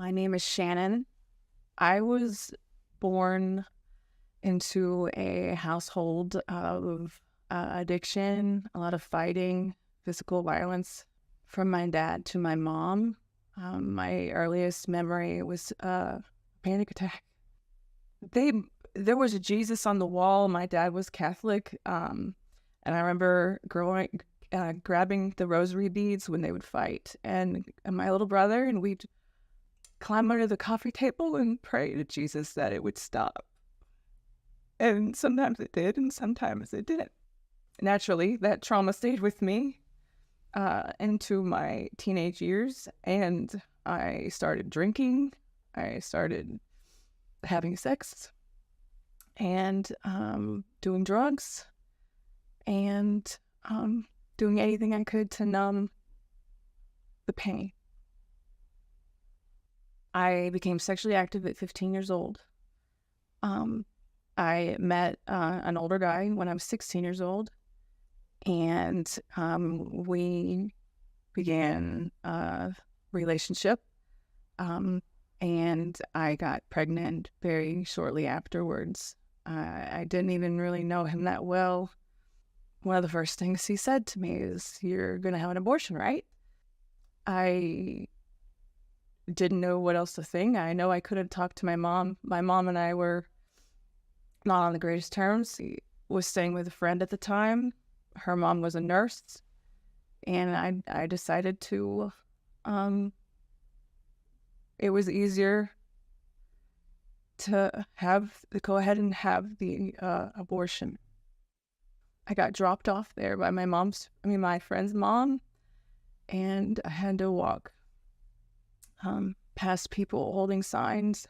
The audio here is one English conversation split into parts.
My name is Shannon. I was born into a household of addiction, a lot of fighting, physical violence from my dad to my mom. My earliest memory was a panic attack. They there was a Jesus on the wall. My dad was Catholic, and I remember grabbing the rosary beads when they would fight, and my little brother, and we'd climb under the coffee table and pray to Jesus that it would stop. And sometimes it did, and sometimes it didn't. Naturally, that trauma stayed with me into my teenage years, and I started drinking. I started having sex and doing drugs and doing anything I could to numb the pain. I became sexually active at 15 years old. I met an older guy when I was 16 years old, and we began a relationship, and I got pregnant very shortly afterwards. I didn't even really know him that well. One of the first things he said to me is, "You're going to have an abortion, right?" I didn't know what else to think. I know I couldn't talk to my mom. My mom and I were not on the greatest terms. He was staying with a friend at the time. Her mom was a nurse, and I decided to, it was easier to go ahead and have the abortion. I got dropped off there by my friend's mom, and I had to walk past people holding signs,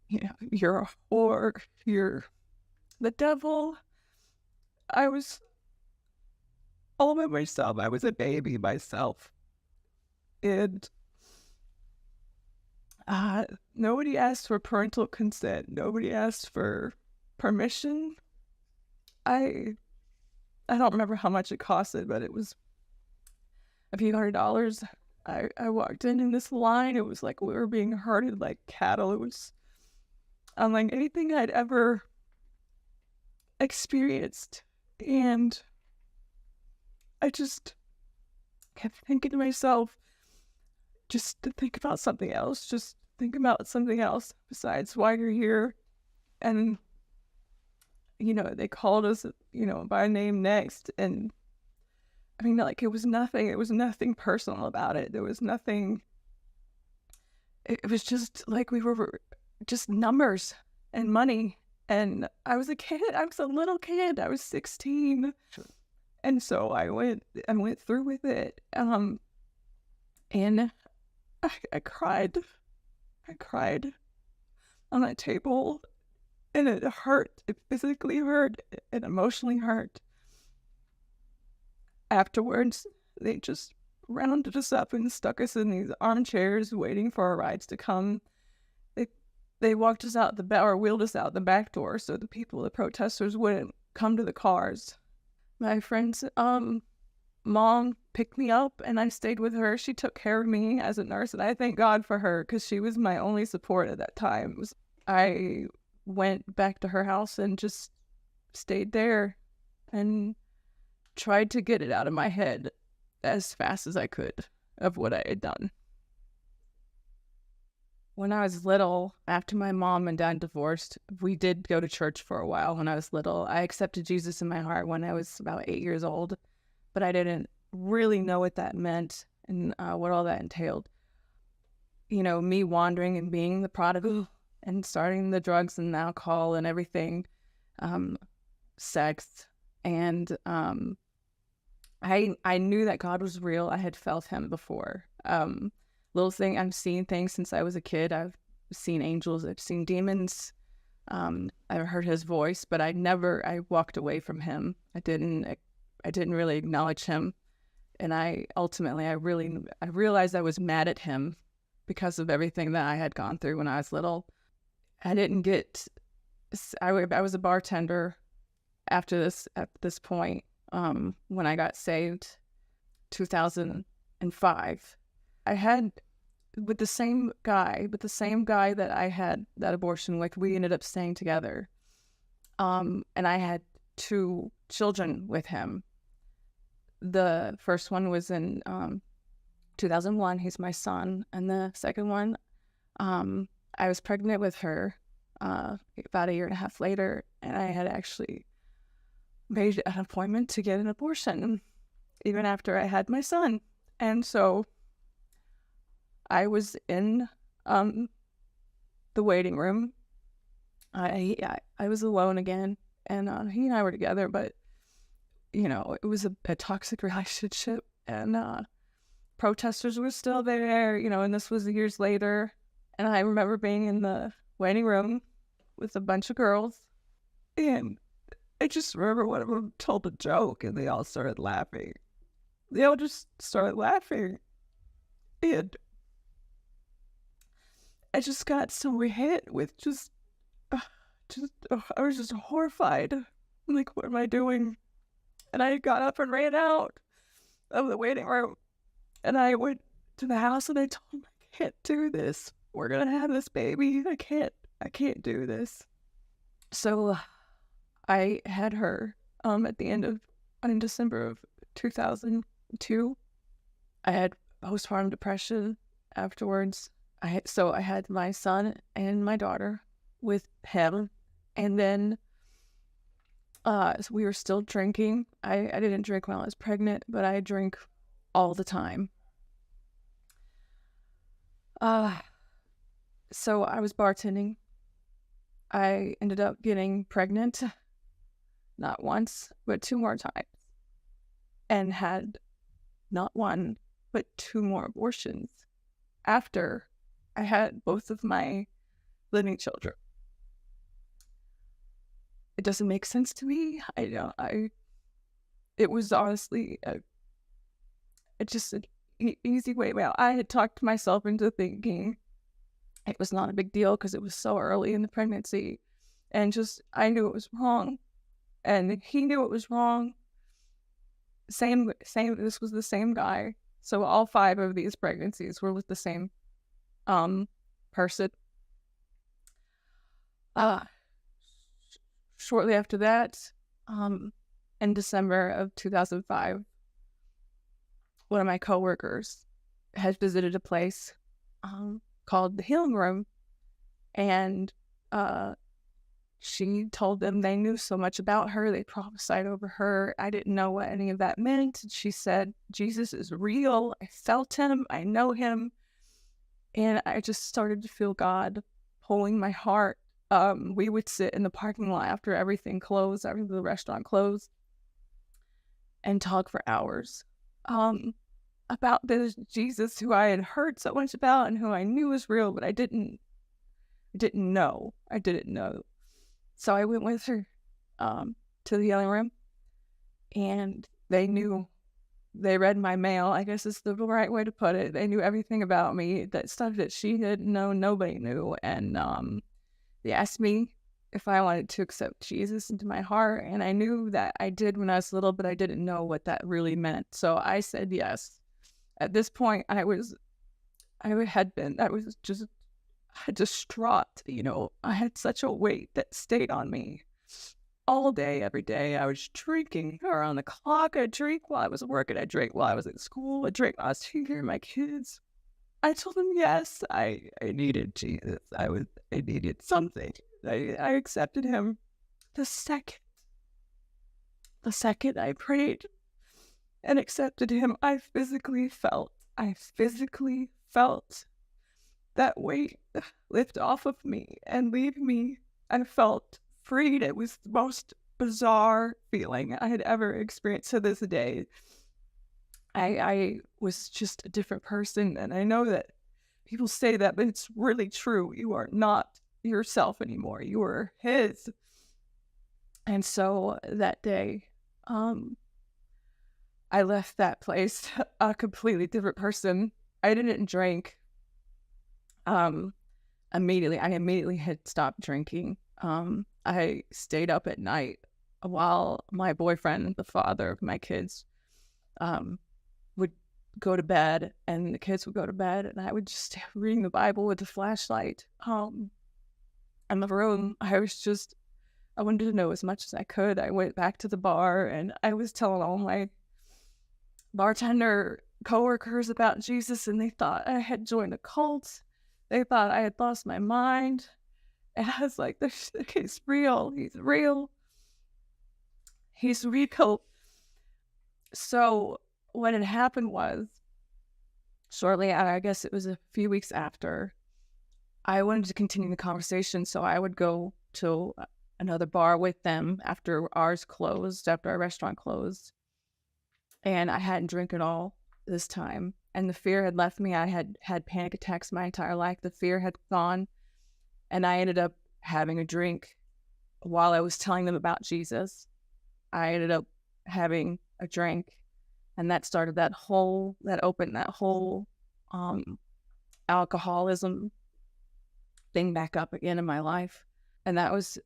you're a whore, you're the devil. I was all by myself. I was a baby myself. And nobody asked for parental consent. Nobody asked for permission. I don't remember how much it costed, but it was a few $100s. I walked in this line. It was like we were being herded like cattle. It was unlike anything I'd ever experienced. And I just kept thinking to myself, just to think about something else. Just think about something else besides why you're here. And, they called us, by name next. And I mean, like, it was nothing personal about it. There was nothing, it was just like we were just numbers and money. And I was a little kid. I was 16. And so I went through with it. And I cried. I cried on that table, and it hurt. It physically hurt. It emotionally hurt. Afterwards, they just rounded us up and stuck us in these armchairs waiting for our rides to come. They walked us out or wheeled us out the back door so the protesters wouldn't come to the cars. My friend's mom picked me up, and I stayed with her. She took care of me as a nurse, and I thank God for her because she was my only support at that time. I went back to her house and just stayed there and tried to get it out of my head as fast as I could of what I had done. When I was little, after my mom and dad divorced, we did go to church for a while when I was little. I accepted Jesus in my heart when I was about 8 years old, but I didn't really know what that meant and what all that entailed. Me wandering and being the prodigal and starting the drugs and alcohol and everything, sex. And I knew that God was real. I had felt him before. I've seen things since I was a kid. I've seen angels, I've seen demons. I've heard his voice, but I walked away from him. I didn't really acknowledge him. And I realized I was mad at him because of everything that I had gone through when I was little. I was a bartender at this point, when I got saved, 2005. I had with the same guy, that I had that abortion with. We ended up staying together. And I had 2 children with him. The first one was in 2001. He's my son. And the second one, I was pregnant with her about a year and a half later, and I had actually made an appointment to get an abortion even after I had my son. And so I was in the waiting room. I was alone again, and he and I were together, but it was a toxic relationship, and protesters were still there, and this was years later. And I remember being in the waiting room with a bunch of girls, and I just remember one of them told a joke, and they all started laughing. They all just started laughing, and I just got so hit with I was just horrified. Like, what am I doing? And I got up and ran out of the waiting room, and I went to the house, and I told them, I can't do this. We're gonna have this baby. I can't do this. So I had her in December of 2002. I had postpartum depression afterwards. I had my son and my daughter with him, and then so we were still drinking. I didn't drink while I was pregnant, but I drink all the time. So I was bartending. I ended up getting pregnant, not once, but 2 more times, and had not 1, but 2 more abortions after I had both of my living children. It doesn't make sense to me. It was honestly just an easy way out. I had talked myself into thinking it was not a big deal because it was so early in the pregnancy, and I knew it was wrong, and he knew it was wrong. Same. This was the same guy. So all 5 of these pregnancies were with the same person. Shortly after that, in December of 2005, one of my coworkers had visited a place called the Healing Room, and she told them they knew so much about her. They prophesied over her. I didn't know what any of that meant. She said, Jesus is real. I felt him. I know him. And I just started to feel God pulling my heart. We would sit in the parking lot after everything closed, after the restaurant closed, and talk for hours about this Jesus who I had heard so much about and who I knew was real, but I didn't know. So I went with her to the healing room, and they read my mail, I guess is the right way to put it. They knew everything about me, that stuff that she didn't know, nobody knew. And they asked me if I wanted to accept Jesus into my heart, and I knew that I did when I was little, but I didn't know what that really meant. So I said yes. At this point, I was just distraught. I had such a weight that stayed on me all day, every day. I was drinking around the clock. I drank while I was working. I drank while I was at school. I drank while I was taking care of my kids. I told them yes. I needed Jesus. I needed something. I accepted him the second I prayed and accepted him. I physically felt that weight lift off of me and leave me. I felt freed. It was the most bizarre feeling I had ever experienced to this day. I was just a different person, and I know that people say that, but it's really true. You are not yourself anymore. You are his. And so that day, I left that place a completely different person. I didn't drink immediately. I immediately had stopped drinking. I stayed up at night while my boyfriend, the father of my kids, would go to bed, and the kids would go to bed, and I would just stay reading the Bible with the flashlight in the room. I wanted to know as much as I could. I went back to the bar, and I was telling all my bartender coworkers about Jesus, and they thought I had joined a cult. They thought I had lost my mind. And I was like, he's real. He's real. He's real. So what had happened was, shortly, I guess it was a few weeks after, I wanted to continue the conversation. So I would go to another bar with them after ours closed, after our restaurant closed. And I hadn't drank at all this time. And the fear had left me. I had had panic attacks my entire life. The fear had gone. And I ended up having a drink while I was telling them about Jesus. I ended up having a drink. And that started that whole alcoholism thing back up again in my life. And that was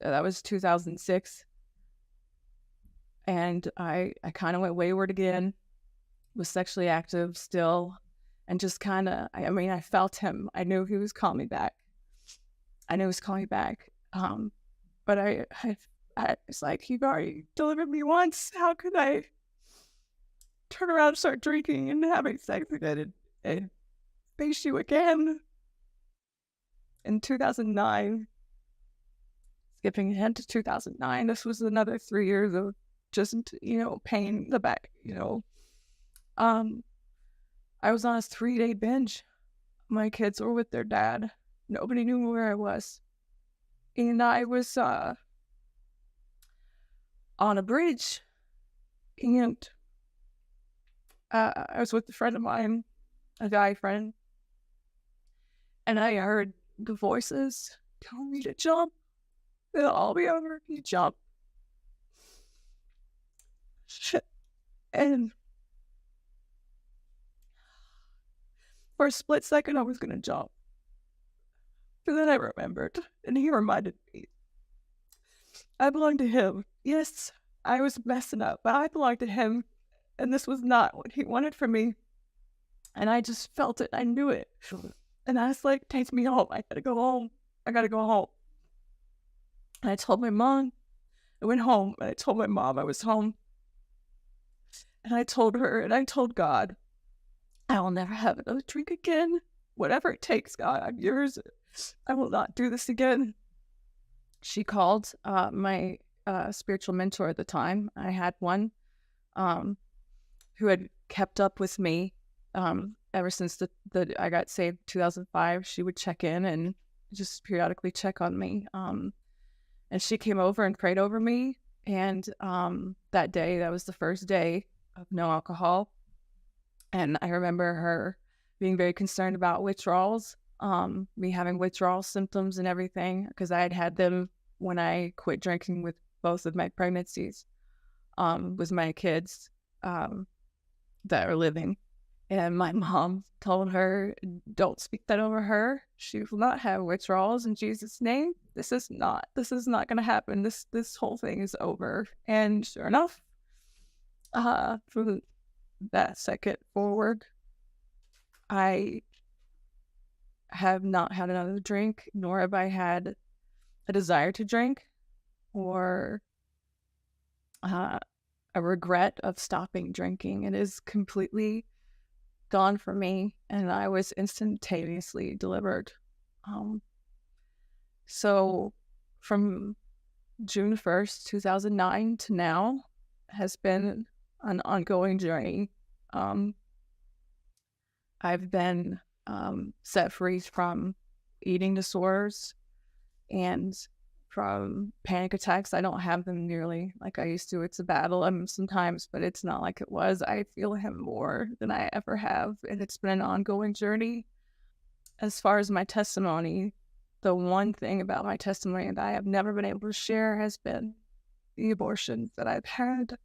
2006. And I kind of went wayward again, was sexually active still, and just kind of, I felt him. I knew he was calling me back. But I was like, you've already delivered me once. How could I turn around and start drinking and having sex again and face you again? In 2009, skipping ahead to 2009, this was another 3 years of just, pain in the back, I was on a 3-day binge. My kids were with their dad. Nobody knew where I was. And I was on a bridge. And I was with a friend of mine, a guy friend. And I heard the voices telling me to jump. It'll all be over if you jump. And for a split second, I was going to jump. But then I remembered, and he reminded me, I belong to him. Yes, I was messing up, but I belong to him, and this was not what he wanted from me. And I just felt it. I knew it. And I was like, take me home. I gotta go home. And I told my mom. I went home, and I told my mom I was home. And I told her, and I told God, I will never have another drink again. Whatever it takes, God, I'm yours. I will not do this again. She called my spiritual mentor at the time. I had one who had kept up with me ever since I got saved in 2005. She would check in and just periodically check on me. And she came over and prayed over me. And that day, that was the first day of no alcohol. And I remember her being very concerned about withdrawals, me having withdrawal symptoms and everything, because I had them when I quit drinking with both of my pregnancies, with my kids that are living. And my mom told her, don't speak that over her. She will not have withdrawals in Jesus' name. This is not going to happen. This whole thing is over. And sure enough, from that second forward, I have not had another drink, nor have I had a desire to drink or a regret of stopping drinking. It is completely gone from me, and I was instantaneously delivered. So from June 1st, 2009 to now has been an ongoing journey. I've been set free from eating disorders and from panic attacks. I don't have them nearly like I used to. It's a battle sometimes, but it's not like it was. I feel him more than I ever have, and it's been an ongoing journey. As far as my testimony, the one thing about my testimony that I have never been able to share has been the abortions that I've had.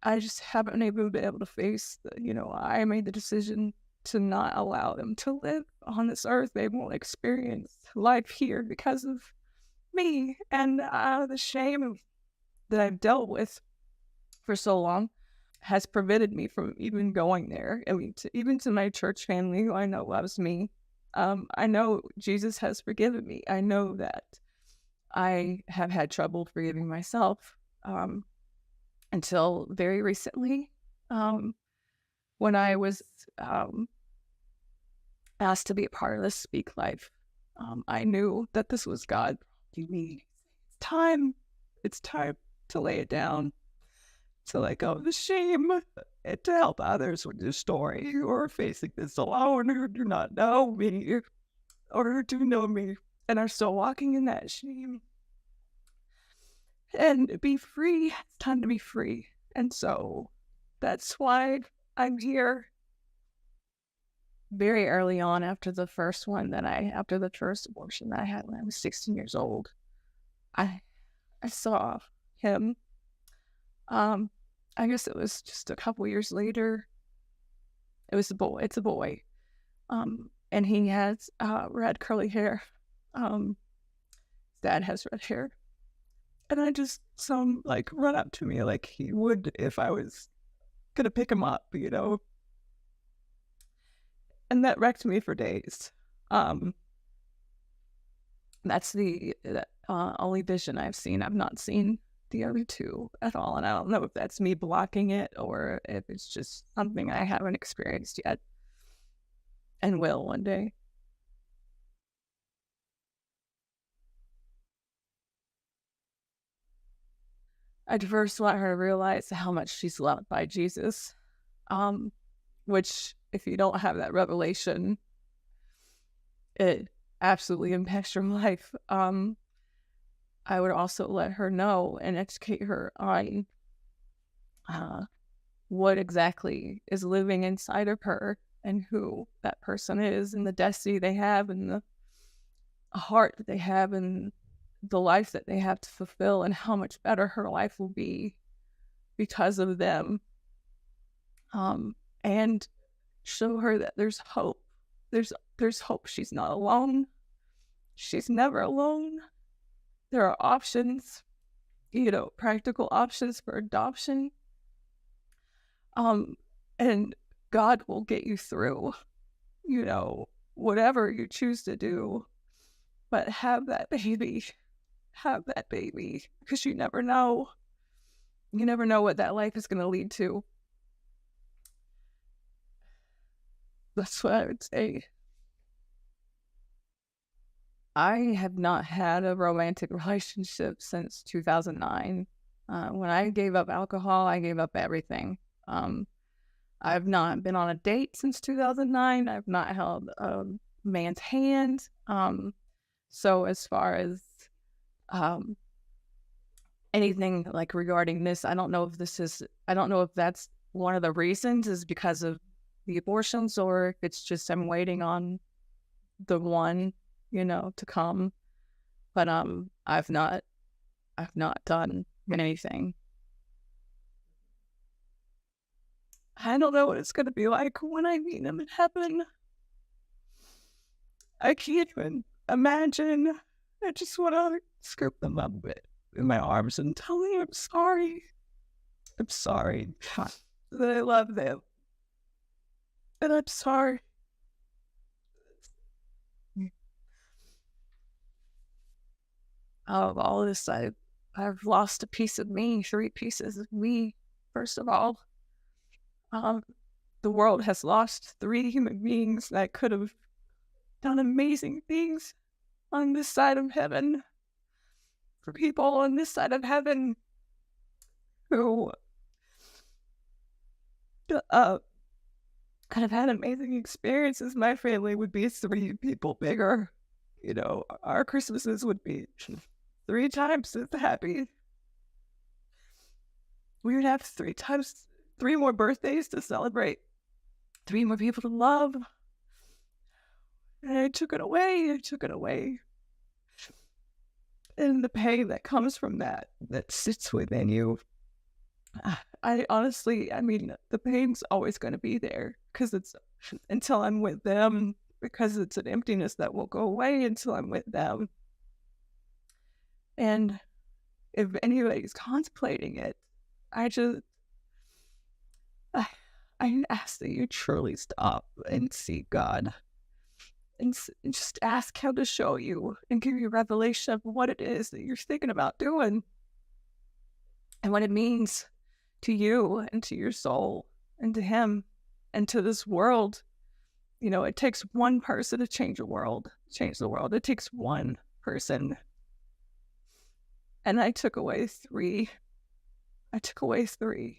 I just haven't been able to face I made the decision to not allow them to live on this earth. They won't experience life here because of me and the shame that I've dealt with for so long. has prevented me from even going there. I mean, even to my church family who I know loves me, I know Jesus has forgiven me. I know that I have had trouble forgiving myself until very recently, when I was asked to be a part of this Speak Life. I knew that this was God. You mean it's time to lay it down, to let go of the shame, and to help others with this story who are facing this alone, who do not know me, or who do know me, and are still walking in that shame. And be free. It's time to be free. And so that's why I'm here. Very early on, after the first abortion that I had when I was 16 years old, I saw him. I guess it was just a couple years later. It was a boy. It's a boy. And he has red curly hair. His dad has red hair. And I just saw him run up to me like he would if I was gonna pick him up, And that wrecked me for days. That's the only vision I've seen. I've not seen the other two at all, and I don't know if that's me blocking it or if it's just something I haven't experienced yet and will one day. I'd first want her to realize how much she's loved by Jesus, which, if you don't have that revelation, it absolutely impacts your life. I would also let her know and educate her on what exactly is living inside of her and who that person is and the destiny they have and the heart that they have and the life that they have to fulfill and how much better her life will be because of them. And show her that there's hope. There's hope. She's not alone. She's never alone. There are options, practical options for adoption. And God will get you through, whatever you choose to do. But have that baby, because you never know. You never know what that life is going to lead to. That's what I would say. I have not had a romantic relationship since 2009. When I gave up alcohol, I gave up everything. I've not been on a date since 2009. I've not held a man's hand. So as far as anything regarding this, I don't know if that's one of the reasons is because of the abortions or if it's just I'm waiting on the one, to come. But I've not done anything. I don't know what it's gonna be like when I meet him in heaven. I can't even imagine. I just want to scoop them up in my arms and tell them I'm sorry. I'm sorry that I love them. And I'm sorry. Out of all this, I've lost a piece of me, 3 pieces of me, first of all. The world has lost 3 human beings that could have done amazing things on this side of heaven. For people on this side of heaven who could have had amazing experiences, my family would be 3 people bigger. Our Christmases would be 3 times as happy. We would have 3 more birthdays to celebrate, 3 more people to love. And I took it away. And the pain that comes from that sits within you. I honestly, the pain's always going to be there because it's until I'm with them, because it's an emptiness that will go away until I'm with them. And if anybody's contemplating it, I, I ask that you truly stop and seek God and just ask Him to show you and give you revelation of what it is that you're thinking about doing and what it means to you and to your soul and to Him and to this world. You know, it takes one person to change the world. It takes one person. And I took away three.